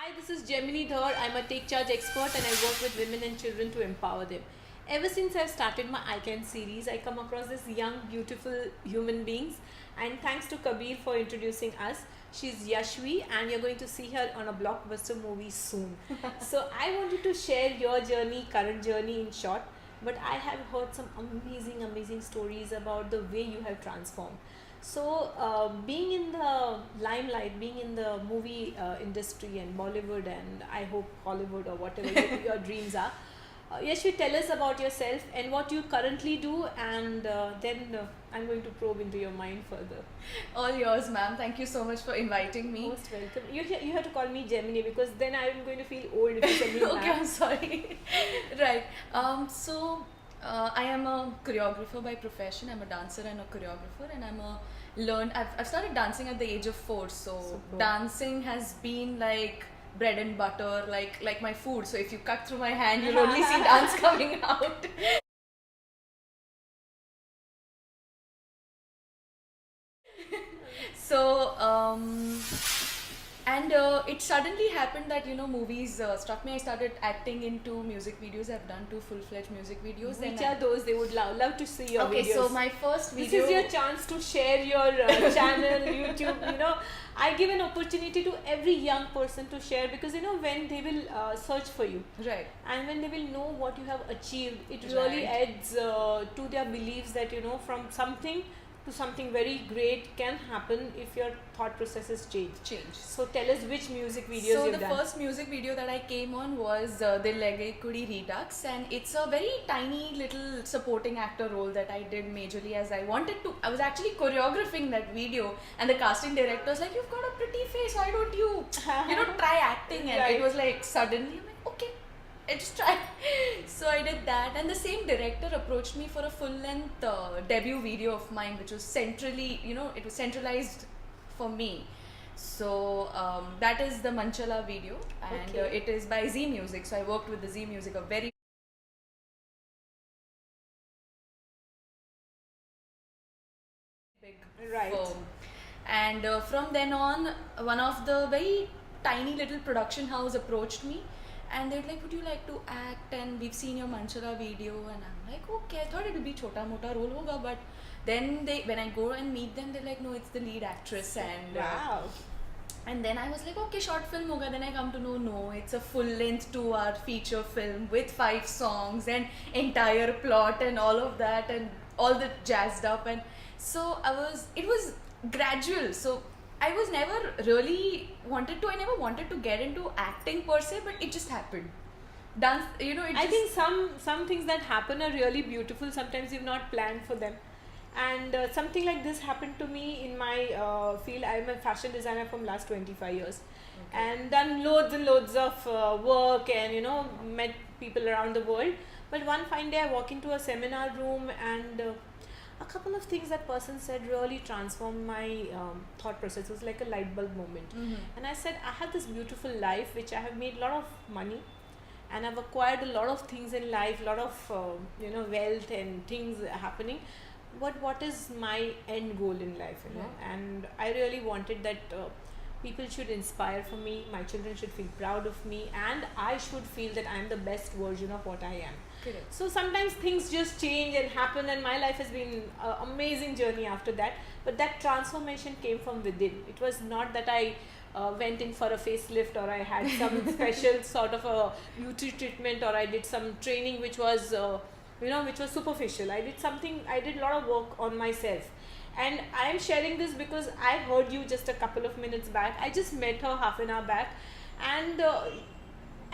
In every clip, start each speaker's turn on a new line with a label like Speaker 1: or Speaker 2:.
Speaker 1: Hi, this is Gemini Dhar. I'm a take charge expert and I work with women and children to empower them. Ever since I've started my I Can series, I come across these young, beautiful human beings, and thanks to Kabir for introducing us. She's Yashvi, and you're going to see her on a blockbuster movie soon. So, I wanted to share your journey, current journey in short, but I have heard some amazing, amazing stories about the way you have transformed. So, being in the limelight, being in the movie industry and Bollywood, and I hope Hollywood or whatever your dreams are, Yashvi, tell us about yourself and what you currently do, and then I'm going to probe into your mind further.
Speaker 2: All yours, ma'am. Thank you so much for inviting me.
Speaker 1: Most welcome. You have to call me Gemini because then I'm going to feel old if you say me
Speaker 2: Okay,
Speaker 1: ma'am.
Speaker 2: I'm sorry. Right. I am a choreographer by profession. I'm a dancer and a choreographer, and I've started dancing at the age of 4. So
Speaker 1: Super.
Speaker 2: dancing has been like bread and butter, like my food. So if you cut through my hand, you'll only see dance coming out. So, it suddenly happened that movies struck me. I started acting into music videos. I've done 2 full-fledged music videos.
Speaker 1: Which are those? They would love to see your
Speaker 2: okay,
Speaker 1: videos.
Speaker 2: so my first video.
Speaker 1: This is your chance to share your channel, YouTube. I give an opportunity to every young person to share because when they will search for you,
Speaker 2: right,
Speaker 1: and when they will know what you have achieved, it really
Speaker 2: Right.
Speaker 1: adds to their beliefs that from something to something very great can happen if your thought processes change. So tell us which music videos
Speaker 2: So
Speaker 1: you've
Speaker 2: the
Speaker 1: done.
Speaker 2: first music video that I came on was the Lega Kudi Redux, and it's a very tiny little supporting actor role that I did majorly as I wanted to. I was actually choreographing that video, and the casting director was like, "You've got a pretty face. Why don't you, try acting?" And
Speaker 1: Right.
Speaker 2: it was like suddenly I'm like, "Okay, I just tried." So I did that, and the same director approached me for a full-length debut video of mine, which was it was centralized for me. So that is the Manchala video, and
Speaker 1: Okay.
Speaker 2: it is by Z Music. So I worked with the Z Music, a very big
Speaker 1: Right.
Speaker 2: firm. And from then on, one of the very tiny little production house approached me, and they're like, "Would you like to act? And we've seen your Manchala video." And I'm like, "Okay." I thought it would be chota mota role hoga, but then when I go and meet them, they're like, "No, it's the lead actress." And
Speaker 1: Wow.
Speaker 2: and then I was like, "Okay, short film hoga." Then I come to know, no, it's a full-length 2-hour feature film with 5 songs and entire plot and all of that and all the jazzed up. And so it was gradual. So I was never really I never wanted to get into acting per se, but it just happened. Dance,
Speaker 1: I think some things that happen are really beautiful. Sometimes you've not planned for them, and something like this happened to me in my field. I'm a fashion designer from last 25 years, and done loads and loads of work, and met people around the world. But one fine day, I walk into a seminar room, and a couple of things that person said really transformed my thought process. It was like a light bulb moment. And I said, I have this beautiful life which I have made a lot of money, and I've acquired a lot of things in life, a lot of wealth and things happening. But what is my end goal in life?
Speaker 2: Right.
Speaker 1: And I really wanted that people should inspire for me. My children should feel proud of me, and I should feel that I am the best version of what I am.
Speaker 2: Correct.
Speaker 1: So sometimes things just change and happen, and my life has been an amazing journey after that. But that transformation came from within. It was not that I went in for a facelift, or I had some special sort of a beauty treatment, or I did some training which was which was superficial. I did a lot of work on myself. And I am sharing this because I heard you just a couple of minutes back. I just met her half an hour back, and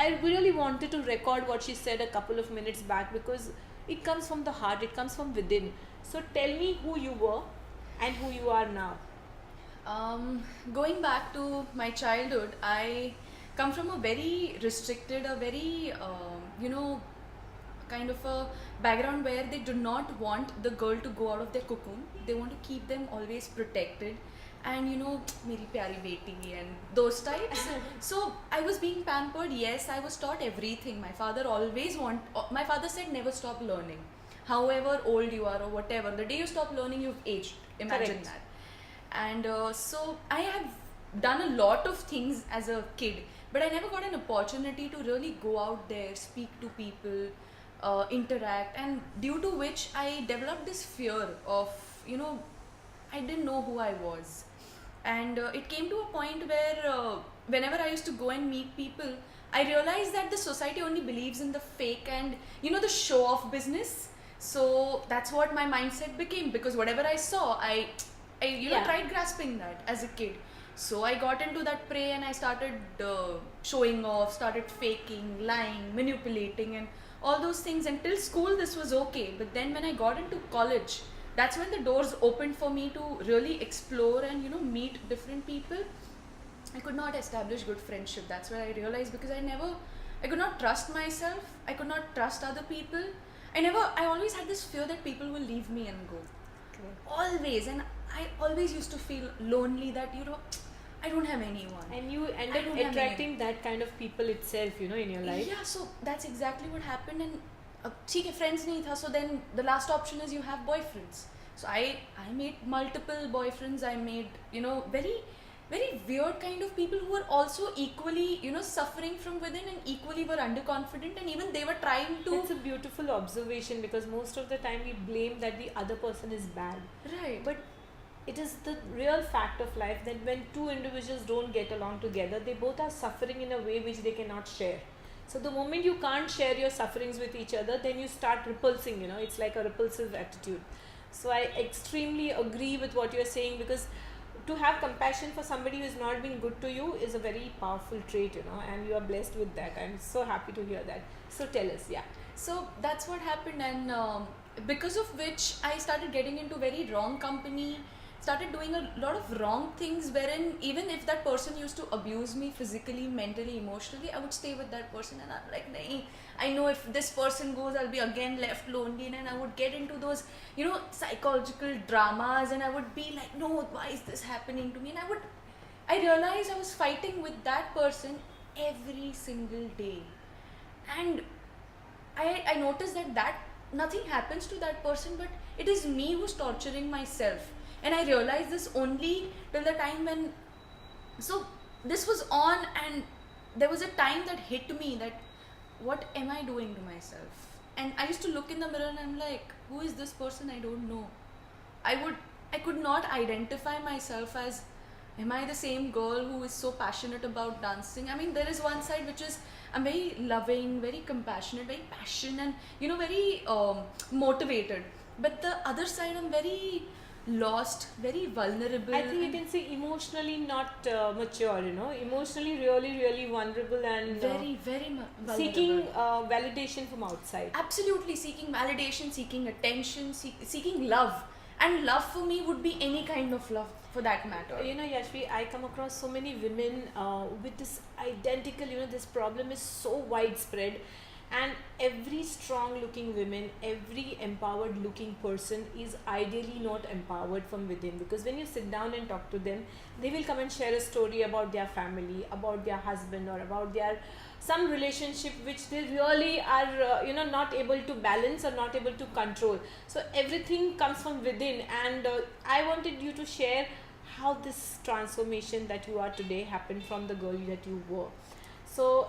Speaker 1: I really wanted to record what she said a couple of minutes back because it comes from the heart, it comes from within. So tell me who you were and who you are now.
Speaker 2: Going back to my childhood, I come from a very restricted, a very kind of a background where they do not want the girl to go out of their cocoon. They want to keep them always protected, and meri pyari beti and those types. So I was being pampered. Yes, I was taught everything. My father said, never stop learning, however old you are or whatever. The day you stop learning, you've aged. Imagine
Speaker 1: Correct.
Speaker 2: that. And so I have done a lot of things as a kid, but I never got an opportunity to really go out there, speak to people, interact, and due to which I developed this fear of, you know, I didn't know who I was. And it came to a point where whenever I used to go and meet people, I realized that the society only believes in the fake and, you know, the show off business. So that's what my mindset became, because whatever I saw, I
Speaker 1: Yeah.
Speaker 2: tried grasping that as a kid. So I got into that prey and I started showing off, started faking, lying, manipulating, and all those things. Until school, this was okay. But then when I got into college, that's when the doors opened for me to really explore and, you know, meet different people. I could not establish good friendship. That's what I realized, because I could not trust myself. I could not trust other people. I always had this fear that people will leave me and go. Always. And I always used to feel lonely that, you know, I don't have anyone.
Speaker 1: And you end
Speaker 2: I
Speaker 1: up
Speaker 2: don't have
Speaker 1: attracting that kind of people itself, you know, in your life.
Speaker 2: Yeah, so that's exactly what happened. And ठीक है, friends नहीं था, so then the last option is you have boyfriends. So I made multiple boyfriends. I made, you know, very very weird kind of people who were also equally, you know, suffering from within and equally were underconfident, and even they were trying to.
Speaker 1: That's a beautiful observation, because most of the time we blame that the other person is bad.
Speaker 2: Right.
Speaker 1: But it is the real fact of life that when two individuals don't get along together, they both are suffering in a way which they cannot share. So the moment you can't share your sufferings with each other, then you start repulsing, you know, it's like a repulsive attitude. So I extremely agree with what you're saying, because to have compassion for somebody who is not being good to you is a very powerful trait, you know, and you are blessed with that. I'm so happy to hear that. So tell us, yeah.
Speaker 2: So that's what happened, and because of which I started getting into very wrong company, started doing a lot of wrong things, wherein even if that person used to abuse me physically, mentally, emotionally, I would stay with that person, and I'm like, nahin, I know if this person goes, I'll be again left lonely, and I would get into those, you know, psychological dramas, and I would be like, no, why is this happening to me? And I realized I was fighting with that person every single day, and I noticed that nothing happens to that person, but it is me who's torturing myself. And I realized this only till the time when, so this was on, and there was a time that hit me that what am I doing to myself? And I used to look in the mirror and I'm like, who is this person? I don't know. I could not identify myself as, am I the same girl who is so passionate about dancing? I mean, there is one side which is, I'm very loving, very compassionate, very passionate, and, you know, very motivated. But the other side, I'm very lost, very vulnerable.
Speaker 1: I think you can say emotionally not mature, you know, emotionally really vulnerable, and
Speaker 2: very vulnerable.
Speaker 1: seeking validation from outside.
Speaker 2: Absolutely, seeking validation, seeking attention, seeking love. And love for me would be any kind of love, for that matter.
Speaker 1: You know, Yashvi, I come across so many women with this identical, you know, this problem is so widespread, and every strong looking woman, every empowered looking person is ideally not empowered from within, because when you sit down and talk to them, they will come and share a story about their family, about their husband, or about their some relationship which they really are you know, not able to balance or not able to control. So everything comes from within, and I wanted you to share how this transformation that you are today happened from the girl that you were. So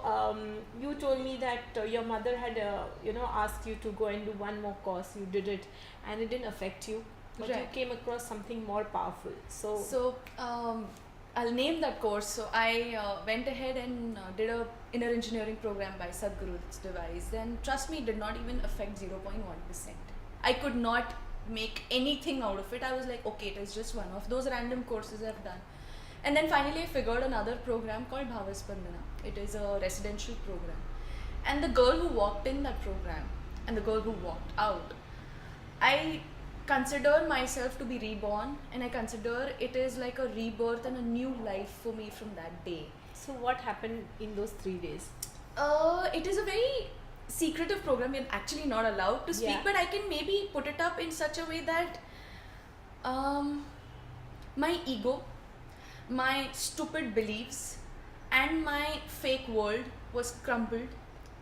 Speaker 1: you told me that your mother had you know, asked you to go and do one more course. You did it and it didn't affect you, but you
Speaker 2: Right.
Speaker 1: came across something more powerful.
Speaker 2: So I'll name that course. So I went ahead and did a inner engineering program by Sadhguru's device, and trust me, it did not even affect 0.1%. I could not make anything out of it. I was like, okay, it is just one of those random courses I've done. And then finally I figured another program called Bhavaspandana. It is a residential program. And the girl who walked in that program and the girl who walked out, I consider myself to be reborn, and I consider it is like a rebirth and a new life for me from that day.
Speaker 1: So what happened in those 3 days?
Speaker 2: It is a very secretive program. You're actually not allowed to speak,
Speaker 1: Yeah.
Speaker 2: but I can maybe put it up in such a way that my ego, my stupid beliefs, and my fake world was crumbled,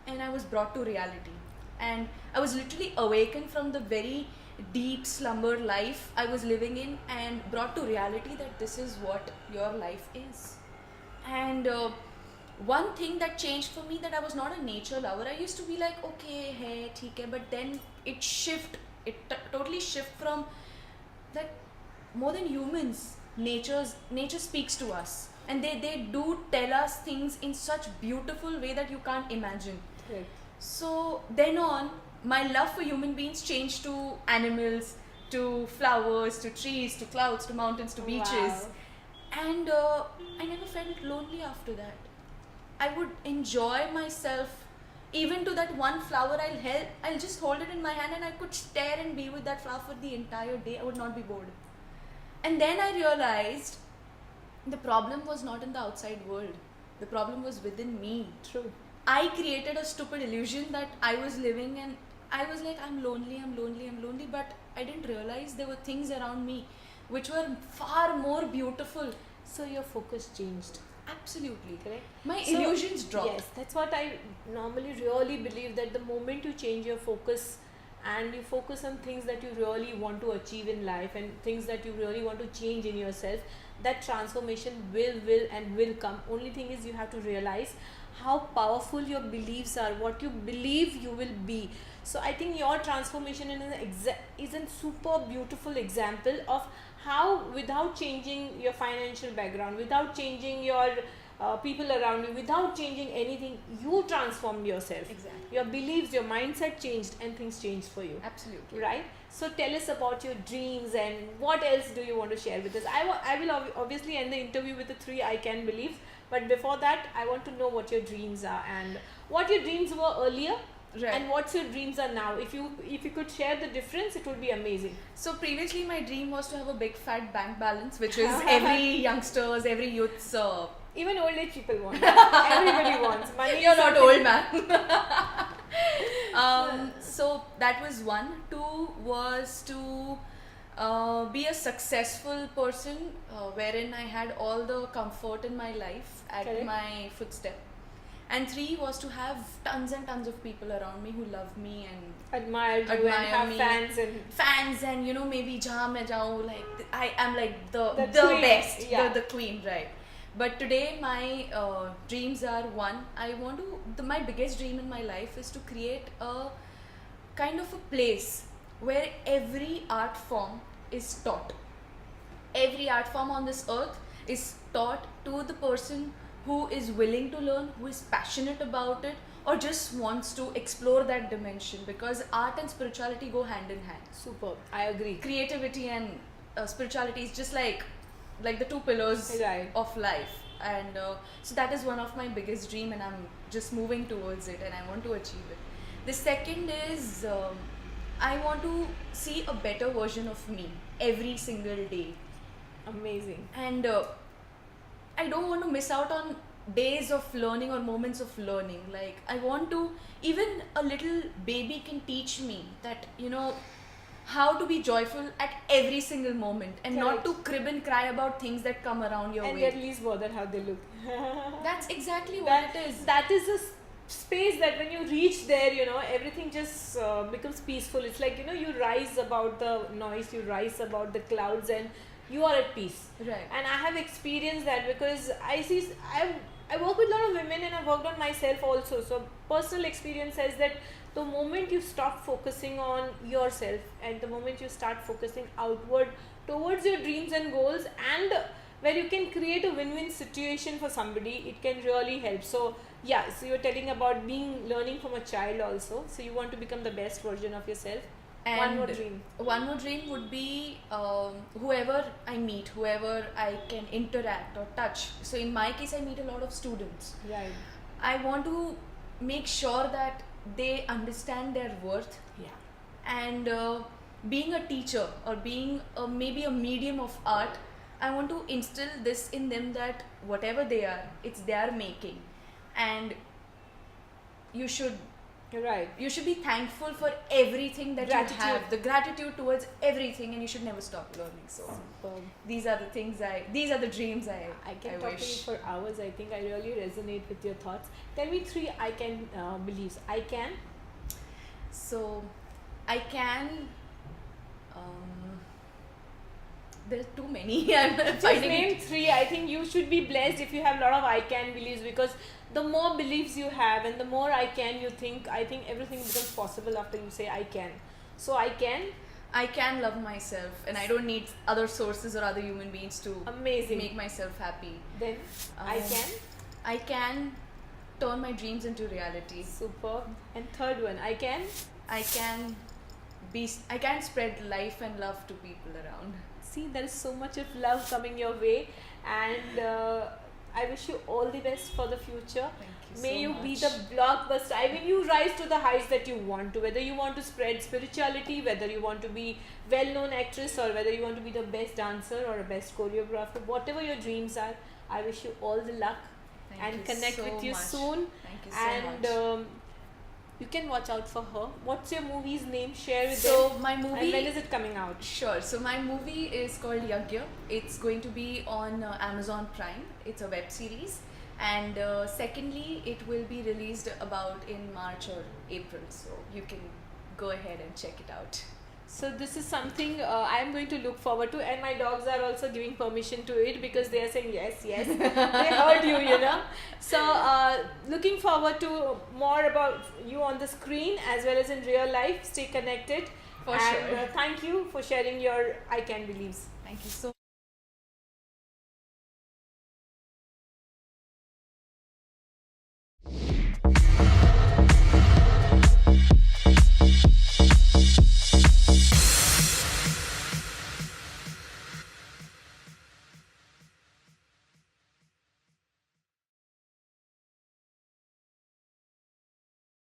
Speaker 2: and I was brought to reality. And I was literally awakened from the very deep slumber life I was living in and brought to reality that this is what your life is. And one thing that changed for me, that I was not a nature lover. I used to be like, okay, hey, theek hai, but then it totally shift from that more than humans, nature speaks to us, and they do tell us things in such beautiful way that you can't imagine.
Speaker 1: Correct.
Speaker 2: So then on, my love for human beings changed to animals, to flowers, to trees, to clouds, to mountains, to beaches.
Speaker 1: Wow.
Speaker 2: And I never felt lonely after that. I would enjoy myself, even to that one flower. I'll just hold it in my hand and I could stare and be with that flower for the entire day. I would not be bored. And then I realized the problem was not in the outside world. The problem was within me.
Speaker 1: True.
Speaker 2: I created a stupid illusion that I was living, and I was like, I'm lonely, but I didn't realize there were things around me which were far more beautiful.
Speaker 1: So your focus changed.
Speaker 2: Absolutely.
Speaker 1: Correct.
Speaker 2: My
Speaker 1: So,
Speaker 2: illusions dropped.
Speaker 1: Yes, that's what I normally really believe, that the moment you change your focus and you focus on things that you really want to achieve in life and things that you really want to change in yourself, that transformation will come. Only thing is, you have to realize how powerful your beliefs are, what you believe you will be. So I think your transformation is a super beautiful example of how, without changing your financial background, without changing your people around you, without changing anything, you transformed yourself.
Speaker 2: Exactly.
Speaker 1: Your beliefs, your mindset changed, and things changed for you.
Speaker 2: Absolutely.
Speaker 1: Right? So tell us about your dreams and what else do you want to share with us. I will obviously end the interview with the 3 I can beliefs, but before that, I want to know what your dreams are and what your dreams were earlier.
Speaker 2: Right.
Speaker 1: And what your dreams are now. If you could share the difference, it would be amazing.
Speaker 2: So previously my dream was to have a big fat bank balance, which is every youngster's, every youth's.
Speaker 1: Even old age people want. Everybody wants money.
Speaker 2: You're not old, man. So that was one. 2 was to be a successful person, wherein I had all the comfort in my life at
Speaker 1: Correct.
Speaker 2: my footstep. And 3 was to have tons and tons of people around me who love me and
Speaker 1: admire you and
Speaker 2: Admire
Speaker 1: have
Speaker 2: me.
Speaker 1: fans
Speaker 2: and maybe jahan main jaun, like I am like the
Speaker 1: queen,
Speaker 2: best,
Speaker 1: yeah.
Speaker 2: the queen, right? But today my dreams are, one, my biggest dream in my life is to create a kind of a place where every art form is taught. Every art form on this earth is taught to the person who is willing to learn, who is passionate about it, or just wants to explore that dimension, because art and spirituality go hand in hand.
Speaker 1: Superb. I agree.
Speaker 2: Creativity and spirituality is just like the 2 pillars
Speaker 1: Right.
Speaker 2: of life, and so that is one of my biggest dream, and I'm just moving towards it, and I want to achieve it. The second is I want to see a better version of me every single day,
Speaker 1: Amazing.
Speaker 2: and I don't want to miss out on days of learning or moments of learning. Like, I want to, even a little baby can teach me that, how to be joyful at every single moment, and not
Speaker 1: Correct.
Speaker 2: to crib and cry about things that come around your
Speaker 1: And
Speaker 2: way.
Speaker 1: at least bother how they look.
Speaker 2: That's exactly what it is.
Speaker 1: That is a space that when you reach there, everything just becomes peaceful. It's like, you rise about the noise, you rise about the clouds, and you are at peace.
Speaker 2: Right.
Speaker 1: And I have experienced that, because I work with a lot of women, and I've worked on myself also. So personal experience says that the moment you stop focusing on yourself and the moment you start focusing outward towards your dreams and goals, and where you can create a win-win situation for somebody, it can really help. So yeah, so you're telling about learning from a child also. So you want to become the best version of yourself.
Speaker 2: And
Speaker 1: one more dream.
Speaker 2: One more dream would be whoever I meet, whoever I can interact or touch. So in my case, I meet a lot of students.
Speaker 1: Right.
Speaker 2: I want to make sure that they understand their worth.
Speaker 1: Yeah.
Speaker 2: And being a teacher, or being maybe a medium of art, I want to instill this in them, that whatever they are, it's their making, and you should
Speaker 1: Right.
Speaker 2: be thankful for everything that
Speaker 1: Gratitude.
Speaker 2: you have, the gratitude towards everything, and you should never stop learning. So
Speaker 1: Superb.
Speaker 2: these are the dreams I
Speaker 1: can talk to you
Speaker 2: wish.
Speaker 1: for hours. I think I really resonate with your thoughts. Tell me 3 I can beliefs. I can.
Speaker 2: So I can There's too many. I'm
Speaker 1: Just
Speaker 2: finding
Speaker 1: name
Speaker 2: it.
Speaker 1: 3. I think you should be blessed if you have a lot of I can beliefs, because the more beliefs you have and the more I can you think, I think everything becomes possible after you say I can. So I can.
Speaker 2: I can love myself, and I don't need other sources or other human beings to
Speaker 1: Amazing.
Speaker 2: make myself happy.
Speaker 1: Then I can.
Speaker 2: I can turn my dreams into reality.
Speaker 1: Super. And third one, I can.
Speaker 2: I can I can spread life and love to people around.
Speaker 1: See, there is so much of love coming your way, and I wish you all the best for the future.
Speaker 2: Thank you
Speaker 1: May
Speaker 2: so
Speaker 1: you
Speaker 2: much.
Speaker 1: be the blockbuster. I mean, you rise to the heights that you want to. Whether you want to spread spirituality, whether you want to be well-known actress, or whether you want to be the best dancer or a best choreographer, whatever your dreams are, I wish you all the luck.
Speaker 2: Thank
Speaker 1: And
Speaker 2: you
Speaker 1: connect
Speaker 2: so
Speaker 1: with you
Speaker 2: much.
Speaker 1: soon.
Speaker 2: Thank you so
Speaker 1: And
Speaker 2: much.
Speaker 1: you can watch out for her. What's your movie's name? Share with
Speaker 2: So
Speaker 1: them.
Speaker 2: my
Speaker 1: And
Speaker 2: movie.
Speaker 1: when is it coming out?
Speaker 2: Sure. So my movie is called Yagya. It's going to be on Amazon Prime. It's a web series. And secondly, it will be released about in March or April. So you can go ahead and check it out.
Speaker 1: So this is something I'm going to look forward to, and my dogs are also giving permission to it because they are saying yes, yes. They heard you, you know. So looking forward to more about you on the screen as well as in real life. Stay connected.
Speaker 2: For
Speaker 1: and
Speaker 2: sure.
Speaker 1: thank you for sharing your I can beliefs.
Speaker 2: Thank you so